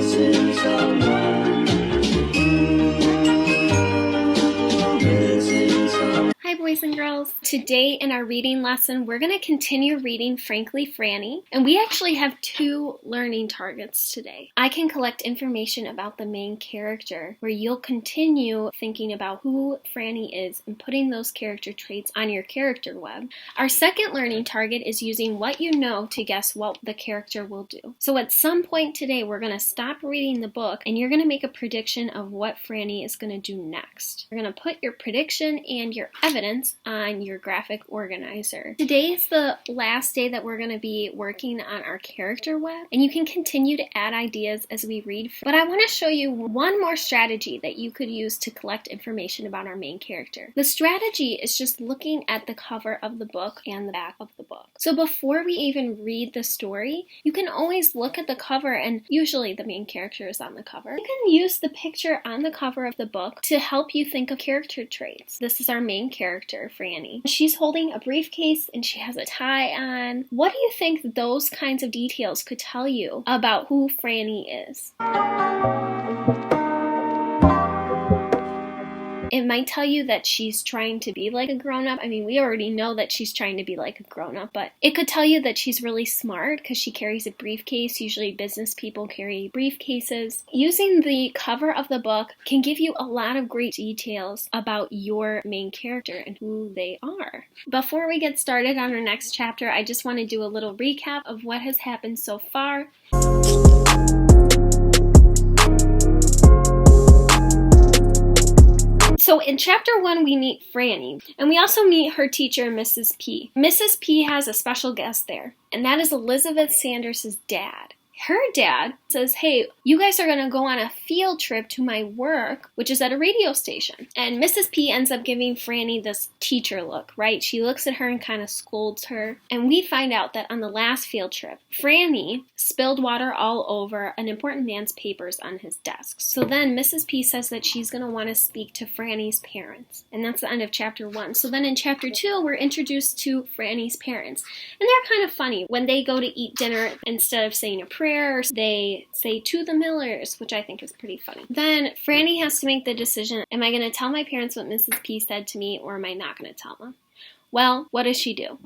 Hi boys and girls. Today in our reading lesson, we're going to continue reading Frankly Franny, and we actually have 2 learning targets today. I can collect information about the main character, where you'll continue thinking about who Franny is and putting those character traits on your character web. Our second learning target is using what you know to guess what the character will do. So at some point today, we're going to stop reading the book and you're going to make a prediction of what Franny is going to do next. You're going to put your prediction and your evidence on your graphic organizer. Today is the last day that we're going to be working on our character web, and you can continue to add ideas as we read. But I want to show you one more strategy that you could use to collect information about our main character. The strategy is just looking at the cover of the book and the back of the book. So before we even read the story, you can always look at the cover, and usually the main character is on the cover. You can use the picture on the cover of the book to help you think of character traits. This is our main character, Franny. She's holding a briefcase and she has a tie on. What do you think those kinds of details could tell you about who Franny is? It might tell you that she's trying to be like a grown-up. I mean, we already know that she's trying to be like a grown-up, but it could tell you that she's really smart because she carries a briefcase. Usually business people carry briefcases. Using the cover of the book can give you a lot of great details about your main character and who they are. Before we get started on our next chapter, I just want to do a little recap of what has happened so far. So in chapter 1, we meet Franny, and we also meet her teacher, Mrs. P. Mrs. P has a special guest there, and that is Elizabeth Sanders' dad. Her dad says, hey, you guys are going to go on a field trip to my work, which is at a radio station. And Mrs. P ends up giving Franny this teacher look, right? She looks at her and kind of scolds her. And we find out that on the last field trip, Franny spilled water all over an important man's papers on his desk. So then Mrs. P says that she's going to want to speak to Franny's parents. And that's the end of chapter 1. So then in chapter 2, we're introduced to Franny's parents. And they're kind of funny. When they go to eat dinner, instead of saying a prayer, they say to the Millers, which I think is pretty funny. Then Franny has to make the decision, am I going to tell my parents what Mrs. P said to me, or am I not going to tell them? Well, what does she do?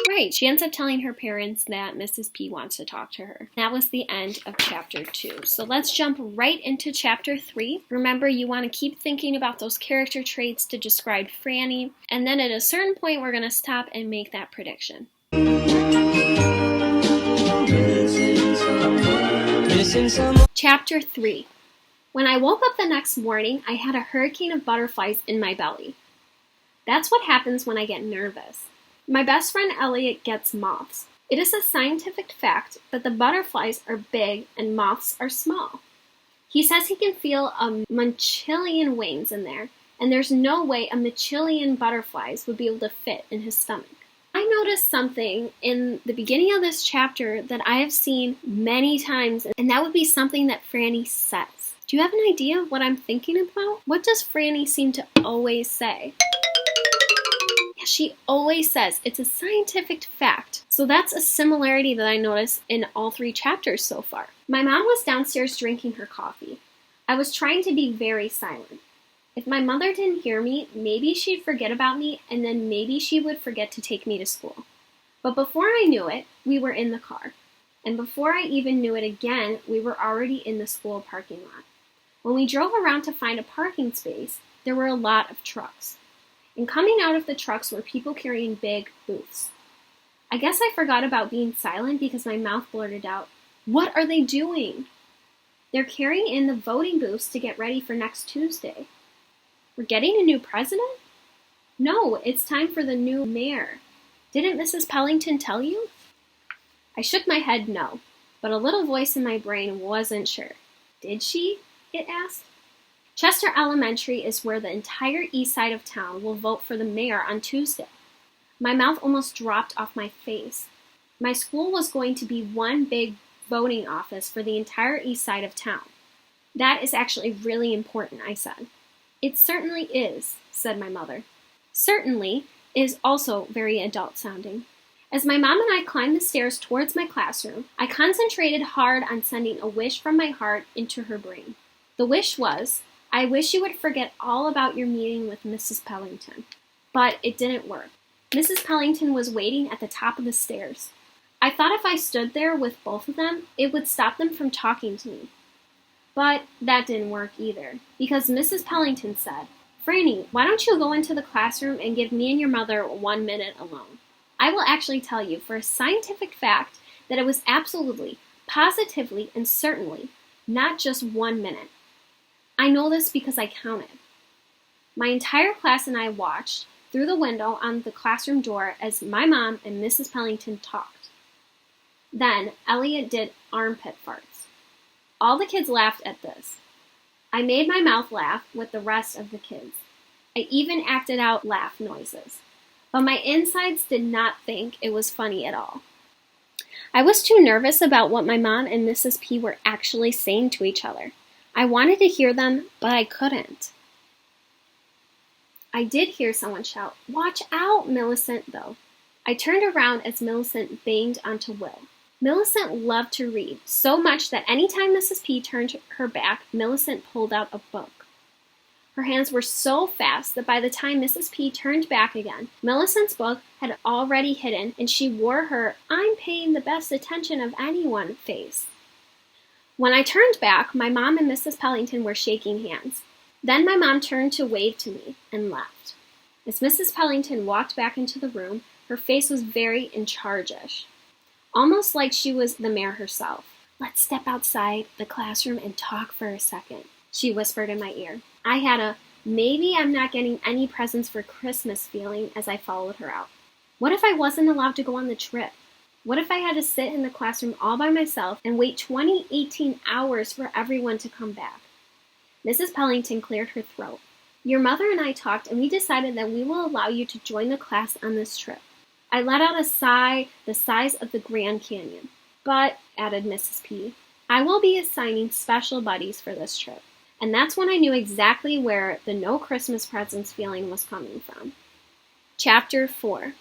Right, she ends up telling her parents that Mrs. P wants to talk to her. That was the end of chapter 2. So let's jump right into chapter 3. Remember, you want to keep thinking about those character traits to describe Franny, and then at a certain point, we're going to stop and make that prediction. Chapter 3. When I woke up the next morning, I had a hurricane of butterflies in my belly. That's what happens when I get nervous. My best friend Elliot gets moths. It is a scientific fact that the butterflies are big and moths are small. He says he can feel a manchillion wings in there, and there's no way a manchillion butterflies would be able to fit in his stomach. I noticed something in the beginning of this chapter that I have seen many times, and that would be something that Franny says. Do you have an idea of what I'm thinking about? What does Franny seem to always say? Yeah, she always says it's a scientific fact. So that's a similarity that I noticed in all 3 chapters so far. My mom was downstairs drinking her coffee. I was trying to be very silent. If my mother didn't hear me, maybe she'd forget about me, and then maybe she would forget to take me to school. But before I knew it, we were in the car. And before I even knew it again, we were already in the school parking lot. When we drove around to find a parking space, there were a lot of trucks. And coming out of the trucks were people carrying big booths. I guess I forgot about being silent because my mouth blurted out, "What are they doing?" They're carrying in the voting booths to get ready for next Tuesday. We're getting a new president? No, it's time for the new mayor. Didn't Mrs. Pellington tell you? I shook my head no, but a little voice in my brain wasn't sure. Did she? It asked. Chester Elementary is where the entire east side of town will vote for the mayor on Tuesday. My mouth almost dropped off my face. My school was going to be one big voting office for the entire east side of town. That is actually really important, I said. It certainly is, said my mother. Certainly is also very adult sounding. As my mom and I climbed the stairs towards my classroom, I concentrated hard on sending a wish from my heart into her brain. The wish was, I wish you would forget all about your meeting with Mrs. Pellington. But it didn't work. Mrs. Pellington was waiting at the top of the stairs. I thought if I stood there with both of them, it would stop them from talking to me. But that didn't work either, because Mrs. Pellington said, Franny, why don't you go into the classroom and give me and your mother 1 minute alone? I will actually tell you for a scientific fact that it was absolutely, positively, and certainly not just 1 minute. I know this because I counted. My entire class and I watched through the window on the classroom door as my mom and Mrs. Pellington talked. Then Elliot did armpit farts. All the kids laughed at this. I made my mouth laugh with the rest of the kids. I even acted out laugh noises. But my insides did not think it was funny at all. I was too nervous about what my mom and Mrs. P were actually saying to each other. I wanted to hear them, but I couldn't. I did hear someone shout, "Watch out, Millicent," though. I turned around as Millicent banged onto Will. Millicent loved to read, so much that anytime Mrs. P turned her back, Millicent pulled out a book. Her hands were so fast that by the time Mrs. P turned back again, Millicent's book had already hidden and she wore her "I'm paying the best attention of anyone" face. When I turned back, my mom and Mrs. Pellington were shaking hands. Then my mom turned to wave to me and left. As Mrs. Pellington walked back into the room, her face was very in charge-ish, almost like she was the mayor herself. "Let's step outside the classroom and talk for a second," she whispered in my ear. I had a maybe I'm not getting any presents for Christmas feeling as I followed her out. What if I wasn't allowed to go on the trip? What if I had to sit in the classroom all by myself and wait 18 hours for everyone to come back? Mrs. Pellington cleared her throat. "Your mother and I talked and we decided that we will allow you to join the class on this trip." I let out a sigh the size of the Grand Canyon. "But," added Mrs. P, "I will be assigning special buddies for this trip." And that's when I knew exactly where the no Christmas presents feeling was coming from. Chapter 4.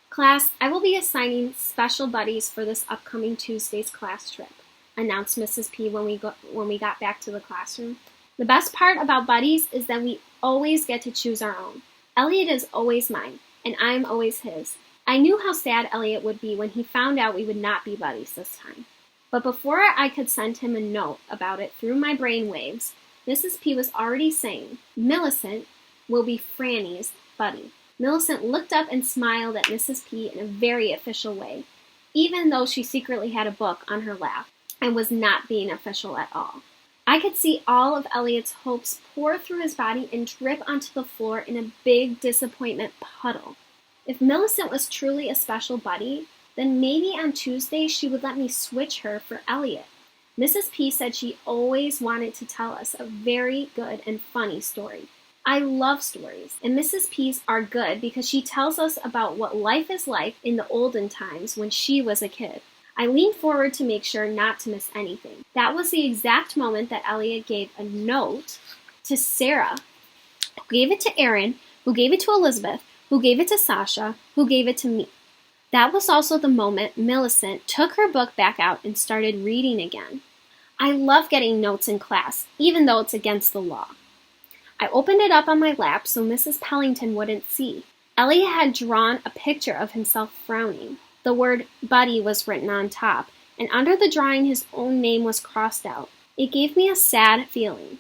"Class, I will be assigning special buddies for this upcoming Tuesday's class trip," announced Mrs. P when we got back to the classroom. "The best part about buddies is that we always get to choose our own. Elliot is always mine, and I'm always his. I knew how sad Elliot would be when he found out we would not be buddies this time. But before I could send him a note about it through my brain waves, Mrs. P was already saying, Millicent will be Franny's buddy. Millicent looked up and smiled at Mrs. P in a very official way, even though she secretly had a book on her lap and was not being official at all. I could see all of Elliot's hopes pour through his body and drip onto the floor in a big disappointment puddle. If Millicent was truly a special buddy, then maybe on Tuesday she would let me switch her for Elliot. Mrs. P said she always wanted to tell us a very good and funny story. I love stories, and Mrs. P's are good because she tells us about what life is like in the olden times when she was a kid. I leaned forward to make sure not to miss anything. That was the exact moment that Elliot gave a note to Sarah, who gave it to Aaron, who gave it to Elizabeth, who gave it to Sasha, who gave it to me. That was also the moment Millicent took her book back out and started reading again. I love getting notes in class, even though it's against the law. I opened it up on my lap so Mrs. Pellington wouldn't see. Elliot had drawn a picture of himself frowning. The word buddy was written on top, and under the drawing his own name was crossed out. It gave me a sad feeling.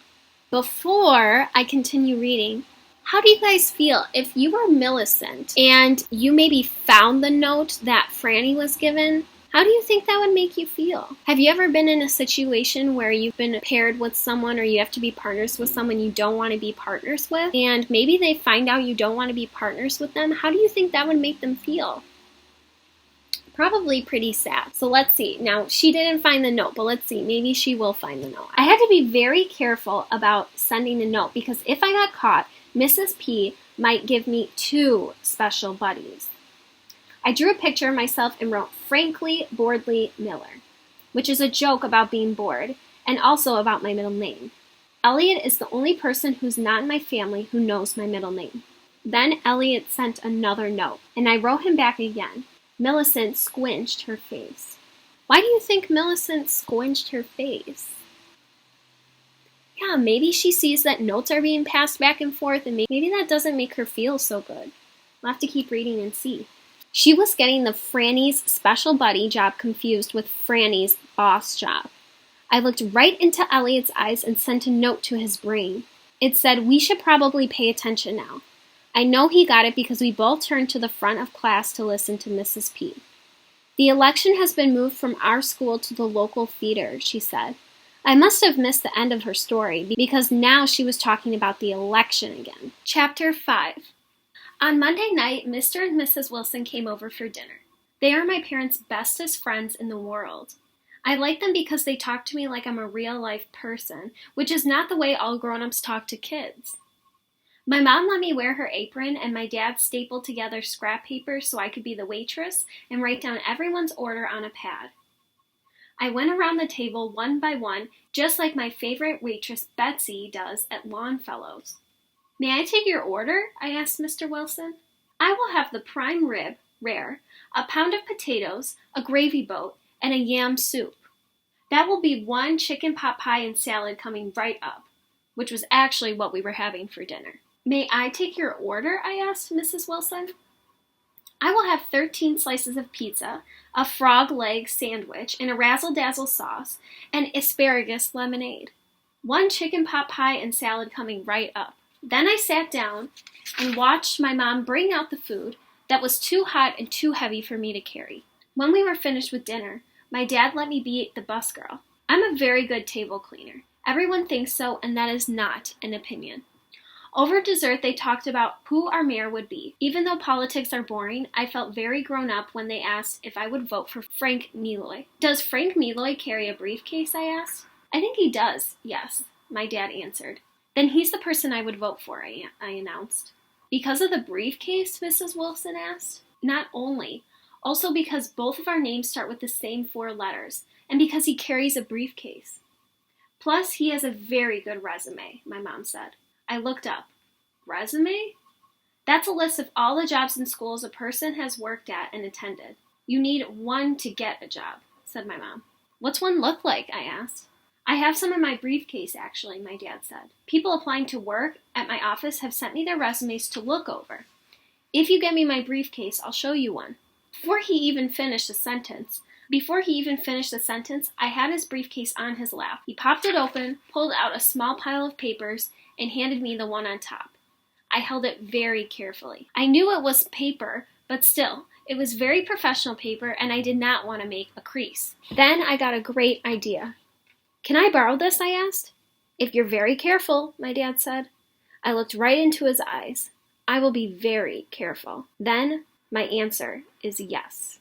Before I continue reading, how do you guys feel if you were Millicent and you maybe found the note that Franny was given? How do you think that would make you feel? Have you ever been in a situation where you've been paired with someone or you have to be partners with someone you don't want to be partners with, and maybe they find out you don't want to be partners with them? How do you think that would make them feel? Probably pretty sad. So let's see. Now, she didn't find the note, but let's see. Maybe she will find the note. I had to be very careful about sending a note because if I got caught, Mrs. P might give me 2 special buddies. I drew a picture of myself and wrote Frankly Boardley Miller, which is a joke about being bored and also about my middle name. Elliot is the only person who's not in my family who knows my middle name. Then Elliot sent another note, and I wrote him back again. Millicent squinched her face. Why do you think Millicent squinched her face? Yeah, maybe she sees that notes are being passed back and forth, and maybe that doesn't make her feel so good. We'll have to keep reading and see. She was getting the Franny's special buddy job confused with Franny's boss job. I looked right into Elliot's eyes and sent a note to his brain. It said, "We should probably pay attention now." I know he got it because we both turned to the front of class to listen to Mrs. P. "The election has been moved from our school to the local theater," she said. I must have missed the end of her story because now she was talking about the election again. Chapter 5. On Monday night, Mr. and Mrs. Wilson came over for dinner. They are my parents' bestest friends in the world. I like them because they talk to me like I'm a real-life person, which is not the way all grown-ups talk to kids. My mom let me wear her apron, and my dad stapled together scrap paper so I could be the waitress and write down everyone's order on a pad. I went around the table one by one, just like my favorite waitress Betsy does at Longfellow's. "May I take your order?" I asked Mr. Wilson. "I will have the prime rib, rare, a pound of potatoes, a gravy boat, and a yam soup. That will be 1 chicken pot pie and salad coming right up," which was actually what we were having for dinner. "May I take your order?" I asked Mrs. Wilson. "I will have 13 slices of pizza, a frog leg sandwich, and a razzle-dazzle sauce, and asparagus lemonade. 1 chicken pot pie and salad coming right up." Then I sat down and watched my mom bring out the food that was too hot and too heavy for me to carry. When we were finished with dinner, my dad let me be the bus girl. I'm a very good table cleaner. Everyone thinks so, and that is not an opinion. Over dessert, they talked about who our mayor would be. Even though politics are boring, I felt very grown up when they asked if I would vote for Frank Meloy. "Does Frank Meloy carry a briefcase?" I asked. "I think he does, yes," my dad answered. "Then he's the person I would vote for," I announced. "Because of the briefcase?" Mrs. Wilson asked. "Not only. Also because both of our names start with the same 4 letters, and because he carries a briefcase. Plus, he has a very good resume," my mom said. I looked up. Resume? That's a list of all the jobs and schools a person has worked at and attended. "You need 1 to get a job," said my mom. "What's 1 look like?" I asked. "I have some in my briefcase, actually," my dad said. "People applying to work at my office have sent me their resumes to look over. If you get me my briefcase, I'll show you one." Before he even finished the sentence, I had his briefcase on his lap. He popped it open, pulled out a small pile of papers, and handed me the one on top. I held it very carefully. I knew it was paper, but still, it was very professional paper, and I did not want to make a crease. Then I got a great idea. "Can I borrow this?" I asked. "If you're very careful," my dad said. I looked right into his eyes. "I will be very careful." Then my answer is yes.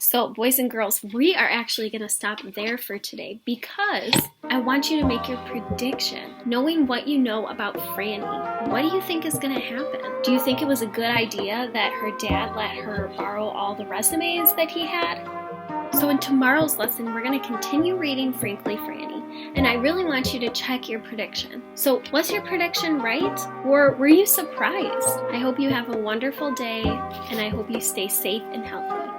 So, boys and girls, we are actually going to stop there for today because I want you to make your prediction. Knowing what you know about Franny, what do you think is going to happen? Do you think it was a good idea that her dad let her borrow all the resumes that he had? So in tomorrow's lesson, we're going to continue reading Frankly Franny, and I really want you to check your prediction. So was your prediction right, or were you surprised? I hope you have a wonderful day, and I hope you stay safe and healthy.